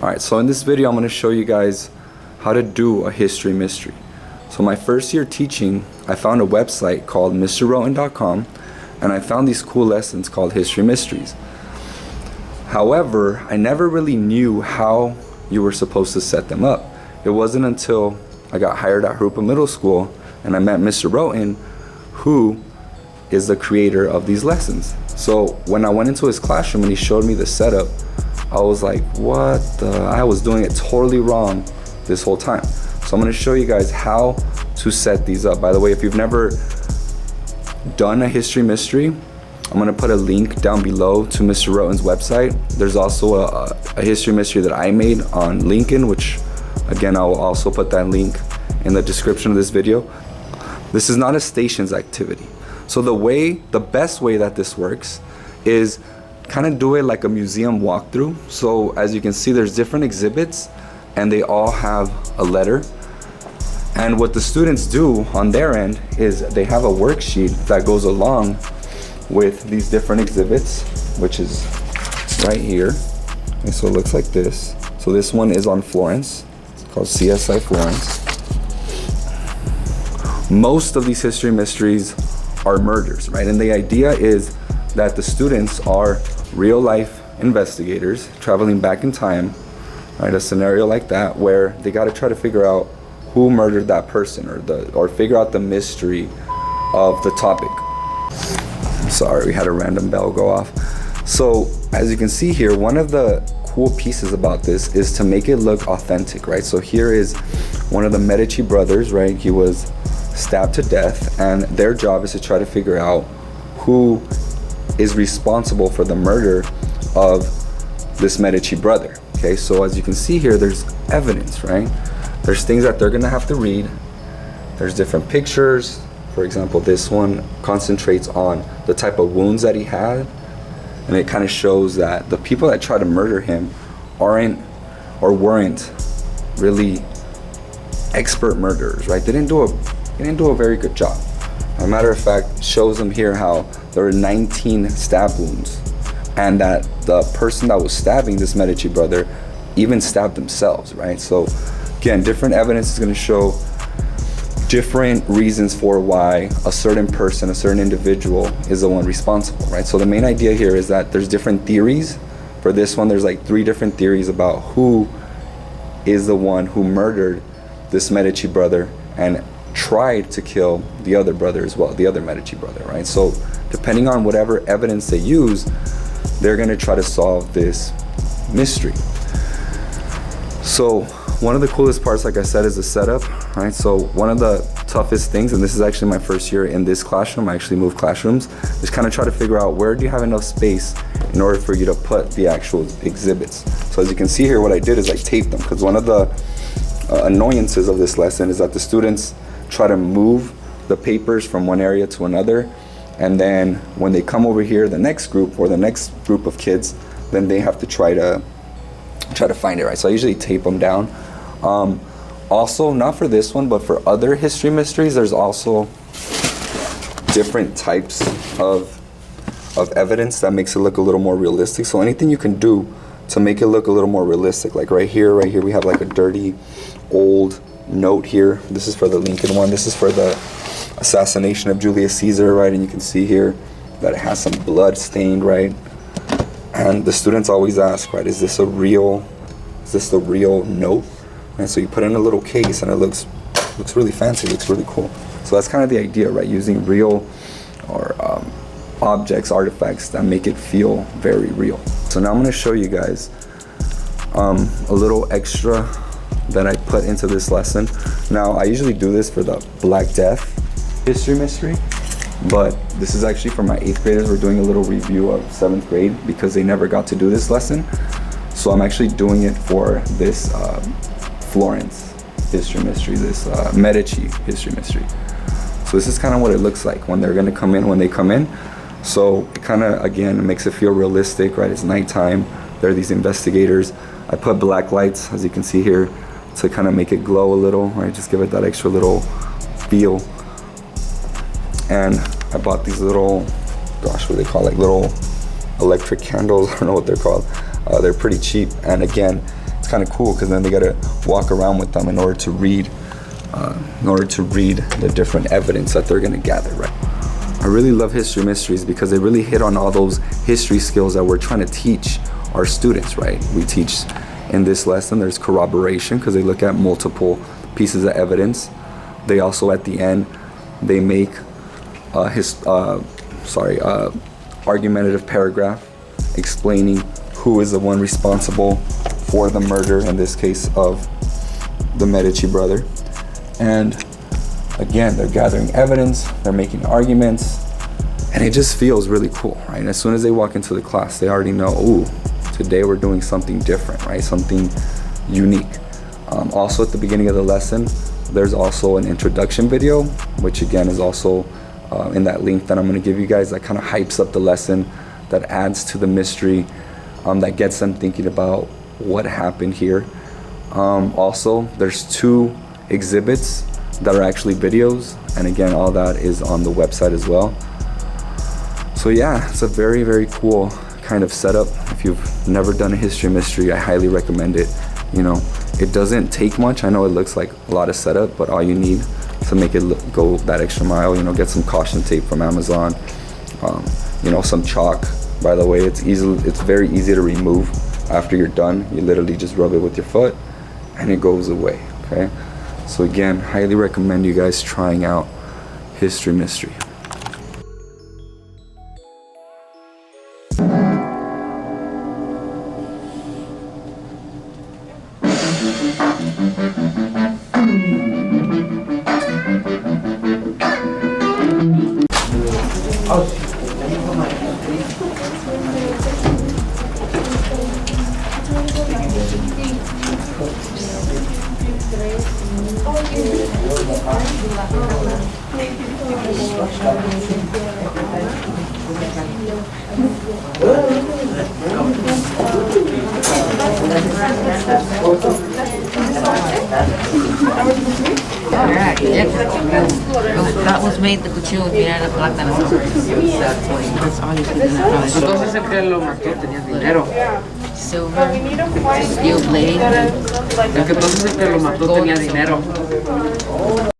Alright, so in this video I'm going to show you guys how to do a history mystery. So my first year teaching, I found a website called MrRoten.com, and I found these cool lessons called history mysteries. However, I never really knew how you were supposed to set them up. It wasn't until I got hired at Jurupa Middle School and I met Mr. Roten, who is the creator of these lessons. So when I went into his classroom and he showed me the setup, I was like, what the? I was doing it totally wrong this whole time. So I'm gonna show you guys how to set these up. By the way, if you've never done a history mystery, I'm gonna put a link down below to Mr. Roten's website. There's also a history mystery that I made on Lincoln, which again, I will also put that link in the description of this video. This is not a stations activity. So the best way that this works is kind of do it like a museum walkthrough. So as you can see, there's different exhibits and they all have a letter. And what the students do on their end is they have a worksheet that goes along with these different exhibits, which is right here. And so it looks like this. So this one is on Florence. It's called CSI Florence. Most of these history mysteries are murders, right? And the idea is that the students are real life investigators traveling back in time, right? A scenario like that where they got to try to figure out who murdered that person, or figure out the mystery of the topic. Sorry, we had a random bell go off. So as you can see here, one of the cool pieces about this is to make it look authentic, right? So here is one of the Medici brothers, right? He was stabbed to death, and their job is to try to figure out who is responsible for the murder of this Medici brother. Okay, so as you can see here, there's evidence, right? There's things that they're gonna have to read. There's different pictures. For example, this one concentrates on the type of wounds that he had, and it kind of shows that the people that try to murder him weren't really expert murderers, right? They didn't do a very good job. As a matter of fact, it shows them here how there were 19 stab wounds, and that the person that was stabbing this Medici brother even stabbed themselves, right? So again, different evidence is going to show different reasons for why a certain person, a certain individual is the one responsible, right? So the main idea here is that there's different theories. For this one, there's like 3 different theories about who is the one who murdered this Medici brother and tried to kill the other brother as well, the other Medici brother, right? So depending on whatever evidence they use, they're going to try to solve this mystery. So one of the coolest parts, like I said, is the setup, right? So one of the toughest things, and this is actually my first year in this classroom, I actually moved classrooms, is kind of try to figure out where do you have enough space in order for you to put the actual exhibits. So as you can see here, what I did is I taped them, because one of the annoyances of this lesson is that the students try to move the papers from one area to another, and then when they come over here, the next group of kids, then they have to try to find it, right? So I usually tape them down. Also, not for this one, but for other history mysteries, there's also different types of evidence that makes it look a little more realistic. So anything you can do to make it look a little more realistic, like right here we have like a dirty old note here. This is for the Lincoln one. This is for the assassination of Julius Caesar, right? And you can see here that it has some blood stained, right? And the students always ask, right, is this the real note? And so you put it in a little case and it looks really fancy, looks really cool. So that's kind of the idea, right? Using real or objects, artifacts that make it feel very real. So now I'm going to show you guys a little extra that I put into this lesson. Now I usually do this for the Black Death history mystery, but this is actually for my 8th graders. We're doing a little review of 7th grade because they never got to do this lesson. So I'm actually doing it for this Florence history mystery, this Medici history mystery. So this is kind of what it looks like when they're going to come in, when they come in. So it kind of, again, makes it feel realistic, right? It's nighttime. There are these investigators. I put black lights, as you can see here, to kind of make it glow a little, right? Just give it that extra little feel. And I bought these little, gosh, what do they call, like little electric candles? I don't know what they're called. They're pretty cheap, and again, it's kind of cool because then they gotta walk around with them in order to read the different evidence that they're gonna gather, right? I really love history mysteries because they really hit on all those history skills that we're trying to teach our students, right? We teach in this lesson, there's corroboration because they look at multiple pieces of evidence. They also, at the end, they make argumentative paragraph explaining who is the one responsible for the murder, in this case of the Medici brother. And again, they're gathering evidence, they're making arguments, and it just feels really cool, right? And as soon as they walk into the class, they already know, ooh, today we're doing something different, right? Something unique. Also at the beginning of the lesson, there's also an introduction video, which again is also in that link that I'm gonna give you guys, that kind of hypes up the lesson, that adds to the mystery, that gets them thinking about what happened here. Also, there's 2 exhibits that are actually videos, and again, all that is on the website as well. So yeah, it's a very, very cool kind of setup. If you've never done a history mystery, I highly recommend it. You know, it doesn't take much. I know it looks like a lot of setup, but all you need to make it go that extra mile, you know, get some caution tape from Amazon, you know, some chalk. By the way, it's very easy to remove after you're done. You literally just rub it with your foot and it goes away, okay? So again, highly recommend you guys trying out history mystery. That was made the cuchillo viene la plátano. That's all you can do. Entonces el que lo mató tenía dinero. Silver, steel blade. El que entonces el que lo mató tenía dinero.